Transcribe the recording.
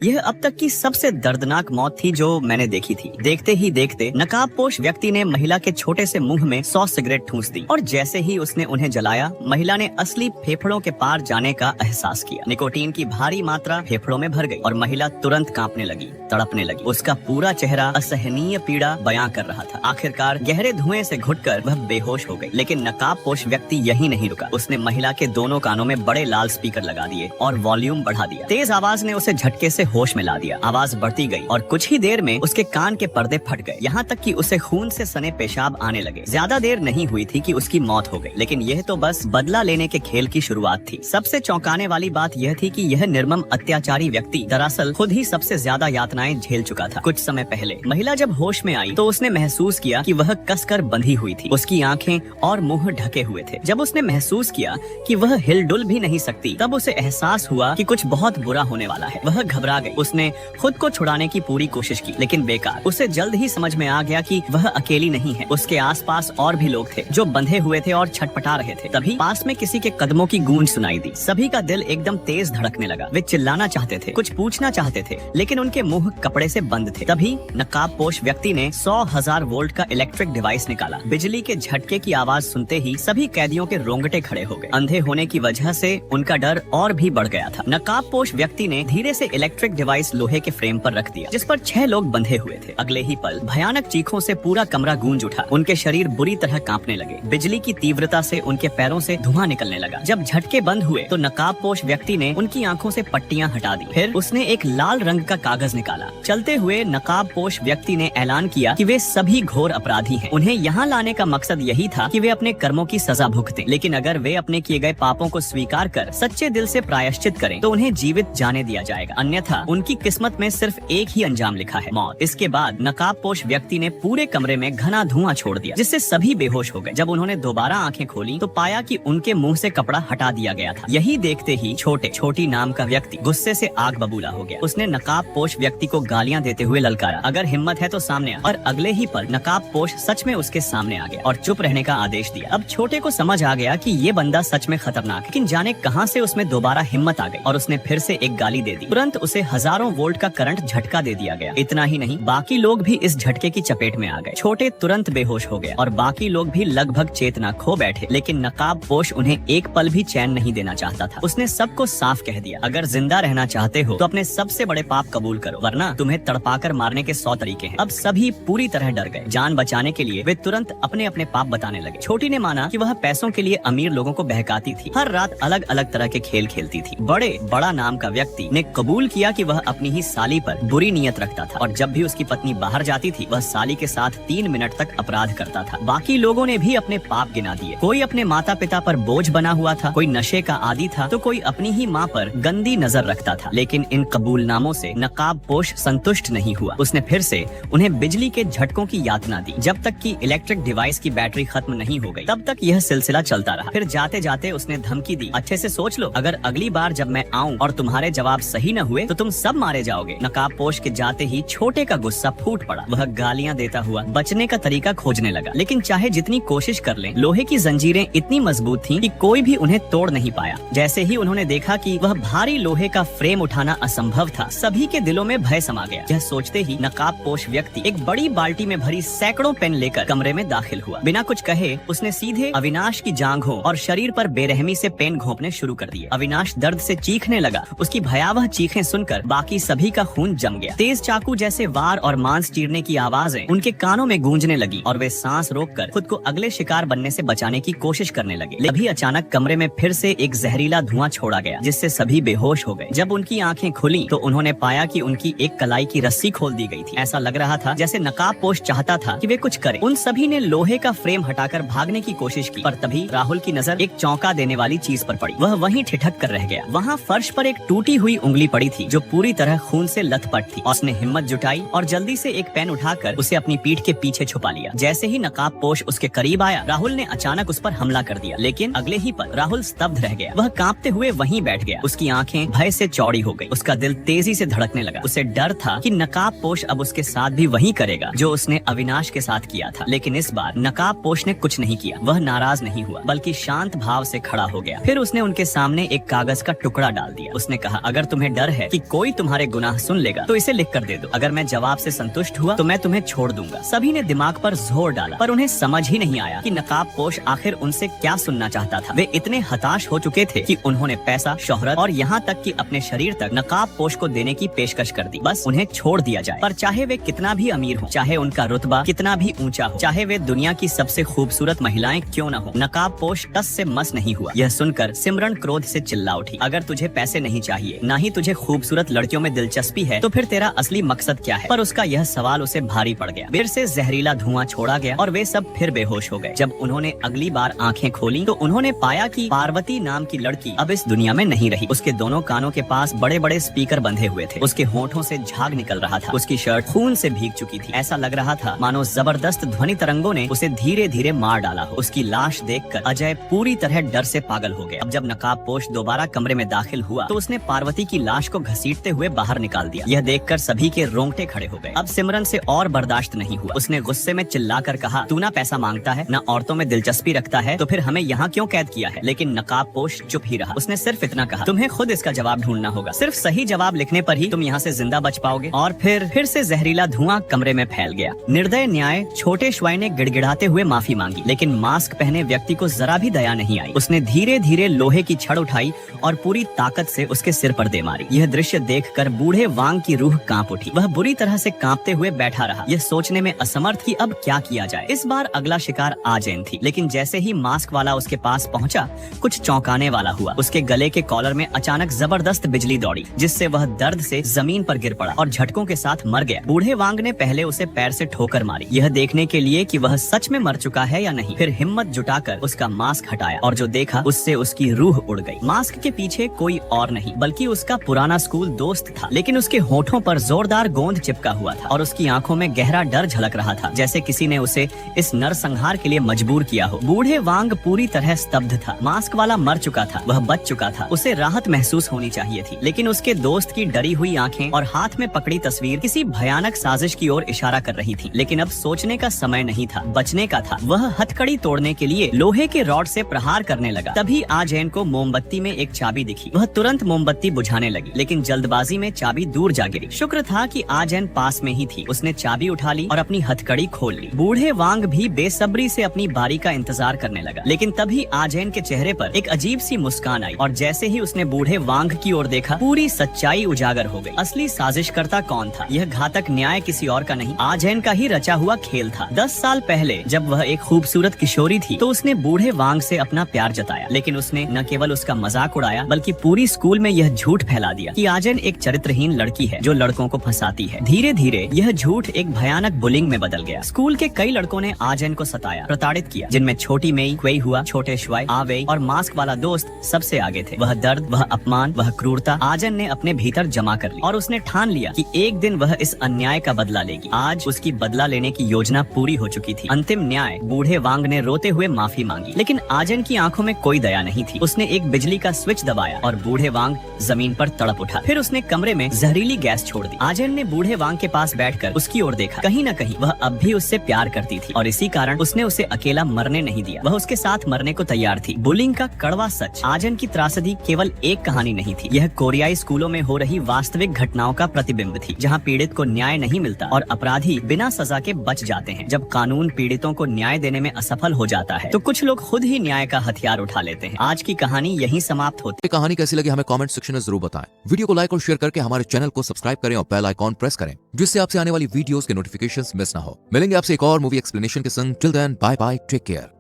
यह अब तक की सबसे दर्दनाक मौत थी जो मैंने देखी थी। देखते ही देखते नकाबपोश व्यक्ति ने महिला के छोटे से मुंह में 100 सिगरेट ठूंस दी और जैसे ही उसने उन्हें जलाया, महिला ने असली फेफड़ों के पार जाने का एहसास किया। निकोटीन की भारी मात्रा फेफड़ों में भर गई और महिला तुरंत कांपने लगी, तड़पने लगी। उसका पूरा चेहरा असहनीय पीड़ा बयां कर रहा था। आखिरकार गहरे धुएं से घुटकर वह बेहोश हो गई। लेकिन नकाबपोश व्यक्ति यही नहीं रुका। उसने महिला के दोनों कानों में बड़े लाल स्पीकर लगा दिए और वॉल्यूम बढ़ा दिया। तेज आवाज ने उसे झटके से होश में ला दिया। आवाज बढ़ती गई और कुछ ही देर में उसके कान के पर्दे फट गए, यहाँ तक कि उसे खून से सने पेशाब आने लगे। ज्यादा देर नहीं हुई थी कि उसकी मौत हो गई। लेकिन यह तो बस बदला लेने के खेल की शुरुआत थी। सबसे चौंकाने वाली बात यह थी कि यह निर्मम अत्याचारी व्यक्ति दरअसल खुद ही सबसे ज्यादा यातनाएं झेल चुका था। कुछ समय पहले महिला जब होश में आई तो उसने महसूस किया कि वह कसकर बंधी हुई थी। उसकी आंखें और मुंह ढके हुए थे। जब उसने महसूस किया कि वह हिलडुल भी नहीं सकती, तब उसे एहसास हुआ कि कुछ बहुत बुरा होने वाला है। वह घबरा गई। उसने खुद को छुड़ाने की पूरी कोशिश की, लेकिन बेकार। उसे जल्द ही समझ में आ गया कि वह अकेली नहीं है। उसके आसपास और भी लोग थे जो बंधे हुए थे और छटपटा रहे थे। तभी पास में किसी के कदमों की गूंज सुनाई दी। सभी का दिल एकदम तेज धड़कने लगा। वे चिल्लाना चाहते थे, कुछ पूछना चाहते थे, लेकिन उनके मुंह कपड़े से बंद थे। तभी नकाबपोश व्यक्ति ने 100,000 वोल्ट का इलेक्ट्रिक डिवाइस निकाला। बिजली के झटके की आवाज सुनते ही सभी कैदियों के रोंगटे खड़े हो गए। अंधे होने की वजह से उनका डर और भी बढ़ गया था। नकाबपोश व्यक्ति ने धीरे से इलेक्ट्रिक डिवाइस लोहे के फ्रेम पर रख दिया, जिस पर 6 लोग बंधे हुए थे। अगले ही पल भयानक चीखों से पूरा कमरा गूंज उठा। उनके शरीर बुरी तरह कांपने लगे। बिजली की तीव्रता से उनके पैरों से धुआं निकलने लगा। जब झटके बंद हुए तो नकाबपोश व्यक्ति ने उनकी आंखों से पट्टियां हटा दी। फिर उसने एक लाल रंग का कागज निकाला। चलते हुए नकाबपोश व्यक्ति ने ऐलान किया कि वे सभी घोर अपराधी हैं। उन्हें यहाँ लाने का मकसद यही था कि वे अपने कर्मों की सजा भुगतें। लेकिन अगर वे अपने किए गए पापों को स्वीकार कर सच्चे दिल से प्रायश्चित करें तो उन्हें जीवित जाने दिया जाएगा, अन्यथा उनकी किस्मत में सिर्फ एक ही अंजाम लिखा है, मौत। इसके बाद नकाबपोश व्यक्ति ने पूरे कमरे में घना धुआं छोड़ दिया, जिससे सभी बेहोश हो गए। जब उन्होंने दोबारा आंखें खोली तो पाया कि उनके मुंह से कपड़ा हटा दिया गया था। यही देखते ही छोटी नाम का व्यक्ति गुस्से से आग बबूला हो गया। उसने नकाबपोश व्यक्ति को गालियां देते हुए ललकारा, अगर हिम्मत है तो सामने आ। और अगले ही पल नकाबपोश सच में उसके सामने आ गया और चुप रहने का आदेश दिया। अब छोटे को समझ आ गया कि ये बंदा सच में खतरनाक है, लेकिन जाने कहां से उसमें दोबारा हिम्मत आ गई और उसने फिर से एक गाली दे दी। तुरंत उसे हजारों वोल्ट का करंट झटका दे दिया गया। इतना ही नहीं, बाकी लोग भी इस झटके की चपेट में आ गए। छोटे तुरंत बेहोश हो गया और बाकी लोग भी लगभग चेतना खो बैठे। लेकिन नकाबपोश उन्हें एक पल भी चैन नहीं देना चाहता था। उसने सबको साफ कह दिया, अगर जिंदा रहना चाहते हो तो अपने सबसे बड़े पाप कबूल करो, वरना तुम्हें तड़पाकर मारने के 100 तरीके हैं। अब सभी पूरी तरह डर गए। जान बचाने के लिए वे तुरंत अपने अपने पाप बताने लगे। छोटी ने माना कि वह पैसों के लिए अमीर लोगों को बहकाती थी, हर रात अलग अलग तरह के खेल खेलती थी। बड़ा नाम का व्यक्ति ने कबूल किया कि वह अपनी ही साली पर बुरी नीयत रखता था और जब भी उसकी पत्नी बाहर जाती थी वह साली के साथ 3 मिनट तक अपराध करता था। बाकी लोगों ने भी अपने पाप गिना दिए। कोई अपने माता पिता पर बोझ बना हुआ था, कोई नशे का आदी था, तो कोई अपनी ही माँ पर गंदी नजर रखता था। लेकिन इन कबूलनामों से नकाबपोश संतुष्ट नहीं हुआ। उसने फिर से उन्हें बिजली के झटकों की यातना दी। जब तक कि इलेक्ट्रिक डिवाइस की बैटरी खत्म नहीं हो गई, तब तक यह सिलसिला चलता रहा। फिर जाते जाते उसने धमकी दी, अच्छे से सोच लो, अगर अगली बार जब मैं आऊँ और तुम्हारे जवाब सही न हुए तो तुम सब मारे जाओगे। नकाबपोश के जाते ही छोटे का गुस्सा फूट पड़ा। वह गालियां देता हुआ बचने का तरीका खोजने लगा, लेकिन चाहे जितनी कोशिश कर ले, लोहे की जंजीरें इतनी मजबूत थीं कि कोई भी उन्हें तोड़ नहीं पाया। जैसे ही उन्होंने देखा कि वह भारी लोहे का फ्रेम उठाना असंभव था, सभी के दिलों में भय समा गया। यह सोचते ही नकाबपोश व्यक्ति एक बड़ी बाल्टी में भरी सैकड़ों पेन लेकर कमरे में दाखिल हुआ। बिना कुछ कहे उसने सीधे अविनाश की जांघों और शरीर पर बेरहमी से पेन घोंपने शुरू कर दिए। अविनाश दर्द से चीखने लगा। उसकी भयावह चीखें सुनकर बाकी सभी का खून जम गया। तेज चाकू जैसे वार और मांस चीरने की आवाजें उनके कानों में गूंजने लगी और वे सांस रोककर खुद को अगले शिकार बनने से बचाने की कोशिश करने लगे। अभी अचानक कमरे में फिर से एक जहरीला धुआं छोड़ा गया, जिससे सभी बेहोश हो गए। जब उनकी आंखें खुली तो उन्होंने पाया कि उनकी एक कलाई की रस्सी खोल दी गई थी। ऐसा लग रहा था जैसे नकाबपोश चाहता था कि वे कुछ करें। उन सभी ने लोहे का फ्रेम हटाकर भागने की कोशिश की, पर तभी राहुल की नजर एक चौंका देने वाली चीज पर पड़ी। वह वहीं ठिठक कर रह गया। वहाँ फर्श पर एक टूटी हुई उंगली पड़ी थी जो पूरी तरह खून से लथपथ थी। उसने हिम्मत जुटाई और जल्दी से एक पेन उठाकर उसे अपनी पीठ के पीछे छुपा लिया। जैसे ही नकाबपोश उसके करीब आया, राहुल ने अचानक उस पर हमला कर दिया। लेकिन अगले ही पल राहुल स्तब्ध रह गया। वह कांपते हुए वहीं बैठ गया। उसकी आंखें भय से चौड़ी हो गई। उसका दिल तेजी से धड़कने लगा। उसे डर था कि नकाबपोश अब उसके साथ भी वही करेगा जो उसने अविनाश के साथ किया था। लेकिन इस बार नकाबपोश ने कुछ नहीं किया। वह नाराज नहीं हुआ, बल्कि शांत भाव से खड़ा हो गया। फिर उसने उनके सामने एक कागज का टुकड़ा डाल दिया। उसने कहा, अगर तुम्हें डर है कि कोई तुम्हारे गुनाह सुन लेगा तो इसे लिख कर दे दो। अगर मैं जवाब से संतुष्ट हुआ तो मैं तुम्हें छोड़ दूंगा। सभी ने दिमाग पर जोर डाला पर उन्हें समझ ही नहीं आया कि नकाबपोश आखिर उनसे क्या सुनना चाहता था। वे इतने हताश हो चुके थे कि उन्होंने पैसा, शोहरत और यहाँ तक कि अपने शरीर तक नकाबपोश को देने की पेशकश कर दी। बस उन्हें छोड़ दिया जाए। पर चाहे वे कितना भी अमीर हो, चाहे उनका रुतबा कितना भी ऊंचा हो, चाहे वे दुनिया की सबसे खूबसूरत महिलाएं क्यों न हो, नकाबपोश टस से मस नहीं हुआ। यह सुनकर सिमरन क्रोध से चिल्ला उठी, अगर तुझे पैसे नहीं चाहिए, न ही तुझे खूबसूरत लड़कियों में दिलचस्पी है, तो फिर तेरा असली मकसद क्या है? पर उसका यह सवाल उसे भारी पड़ गया। फिर से जहरीला धुआं छोड़ा गया और वे सब फिर बेहोश हो गए। जब उन्होंने अगली बार आंखें खोली तो उन्होंने पाया कि पार्वती नाम की लड़की अब इस दुनिया में नहीं रही। उसके दोनों कानों के पास बड़े बड़े स्पीकर बंधे हुए थे। उसके होंठों से झाग निकल रहा था। उसकी शर्ट खून से भीग चुकी थी। ऐसा लग रहा था मानो जबरदस्त ध्वनि तरंगों ने उसे धीरे धीरे मार डाला हो। उसकी लाश देखकर अजय पूरी तरह डर से पागल हो गया। अब जब नकाबपोश दोबारा कमरे में दाखिल हुआ तो उसने पार्वती की लाश को घसीटते हुए बाहर निकाल दिया। यह देखकर सभी के रोंगटे खड़े हो गए। अब सिमरन से और बर्दाश्त नहीं हुआ। उसने गुस्से में चिल्लाकर कहा, तू ना पैसा मांगता है, ना औरतों में दिलचस्पी रखता है, तो फिर हमें यहाँ क्यों कैद किया है? लेकिन नकाबपोश चुप ही रहा। उसने सिर्फ इतना कहा, तुम्हें खुद इसका जवाब ढूंढना होगा। सिर्फ सही जवाब लिखने पर ही तुम यहाँ से जिंदा बच पाओगे। और फिर से जहरीला धुआं कमरे में फैल गया। निर्दय न्याय छोटे श्वाई ने गिड़गिड़ाते हुए माफी मांगी, लेकिन मास्क पहने व्यक्ति को जरा भी दया नहीं आई। उसने धीरे धीरे लोहे की छड़ उठाई और पूरी ताकत से उसके सिर पर दे मारी। यह दृश्य देखकर बूढ़े वांग की रूह कांप उठी। वह बुरी तरह से कांपते हुए बैठा रहा, यह सोचने में असमर्थ कि अब क्या किया जाए। इस बार अगला शिकार आजैन थी, लेकिन जैसे ही मास्क वाला उसके पास पहुंचा, कुछ चौंकाने वाला हुआ। उसके गले के कॉलर में अचानक जबरदस्त बिजली दौड़ी, जिससे वह दर्द से जमीन पर गिर पड़ा और झटकों के साथ मर गया। बूढ़े वांग ने पहले उसे पैर से ठोकर मारी, यह देखने के लिए कि वह सच में मर चुका है या नहीं। फिर हिम्मत जुटाकर उसका मास्क हटाया और जो देखा उससे उसकी रूह उड़ गई। मास्क के पीछे कोई और नहीं बल्कि उसका पुराना स्कूल दोस्त था, लेकिन उसके होठों पर जोरदार गोंद चिपका हुआ था और उसकी आंखों में गहरा डर झलक रहा था, जैसे किसी ने उसे इस नरसंहार के लिए मजबूर किया हो। बूढ़े वांग पूरी तरह स्तब्ध था। मास्क वाला मर चुका था, वह बच चुका था। उसे राहत महसूस होनी चाहिए थी, लेकिन उसके दोस्त की डरी हुई आंखें और हाथ में पकड़ी तस्वीर किसी भयानक साजिश की ओर इशारा कर रही थी। लेकिन अब सोचने का समय नहीं था, बचने का था। वह हथकड़ी तोड़ने के लिए लोहे के रॉड से प्रहार करने लगा। तभी आजैन को मोमबत्ती में एक चाबी दिखी। वह तुरंत मोमबत्ती बुझाने लगी, लेकिन जल्दबाजी में चाबी दूर जा गिरी। शुक्र था कि आजैन पास में ही थी। उसने चाबी उठा ली और अपनी हथकड़ी खोल ली। बूढ़े वांग भी बेसब्री से अपनी बारी का इंतजार करने लगा, लेकिन तभी आजैन के चेहरे पर एक अजीब सी मुस्कान आई और जैसे ही उसने बूढ़े वांग की ओर देखा, पूरी सच्चाई उजागर हो गई। असली साजिशकर्ता कौन था? यह घातक न्याय किसी और का नहीं, आजैन का ही रचा हुआ खेल था। 10 साल पहले जब वह एक खूबसूरत किशोरी थी तो उसने बूढ़े वांग से अपना प्यार जताया, लेकिन उसने न केवल उसका मजाक उड़ाया बल्कि पूरी स्कूल में यह झूठ फैला दिया कि आजैन एक चरित्रहीन लड़की है जो लड़कों को फंसाती है। धीरे धीरे यह झूठ एक भयानक बुलिंग में बदल गया। स्कूल के कई लड़कों ने आजैन को सताया, प्रताड़ित किया, जिनमें छोटी मेई, क्वेई हुआ, छोटे श्वाई, आवेई और मास्क वाला दोस्त सबसे आगे थे। वह दर्द, वह अपमान, वह क्रूरता आजैन ने अपने भीतर जमा कर ली और उसने ठान लिया कि एक दिन वह इस अन्याय का बदला लेगी। आज उसकी बदला लेने की योजना पूरी हो चुकी थी। अंतिम न्याय। बूढ़े वांग ने रोते हुए माफी मांगी, लेकिन आजैन की आंखों में कोई दया नहीं थी। उसने एक बिजली का स्विच दबाया और बूढ़े वांग जमीन पर तड़प उठा। फिर उसने कमरे में जहरीली गैस छोड़ दी। आजैन ने बूढ़े वांग के पास बैठकर उसकी ओर देखा। कहीं न कहीं वह अब भी उससे प्यार करती थी और इसी कारण उसने उसे अकेला मरने नहीं दिया। वह उसके साथ मरने को तैयार थी। बुलिंग का कड़वा सच। आजैन की त्रासदी केवल एक कहानी नहीं थी, यह कोरियाई स्कूलों में हो रही वास्तविक घटनाओं का प्रतिबिंब थी, जहाँ पीड़ित को न्याय नहीं मिलता और अपराधी बिना सजा के बच जाते हैं। जब कानून पीड़ितों को न्याय देने में असफल हो जाता है तो कुछ लोग खुद ही न्याय का हथियार उठा लेते हैं। आज की कहानी यहीं समाप्त होती है। कहानी कैसी लगी हमें कमेंट सेक्शन में जरूर बताएं। वीडियो को लाइक और शेयर करके हमारे चैनल को सब्सक्राइब करें और बेल आइकॉन प्रेस करें, जिससे आपसे आने वाली वीडियोस के नोटिफिकेशंस मिस ना हो। मिलेंगे आपसे एक और मूवी एक्सप्लेनेशन के संग। Till then bye bye, take care.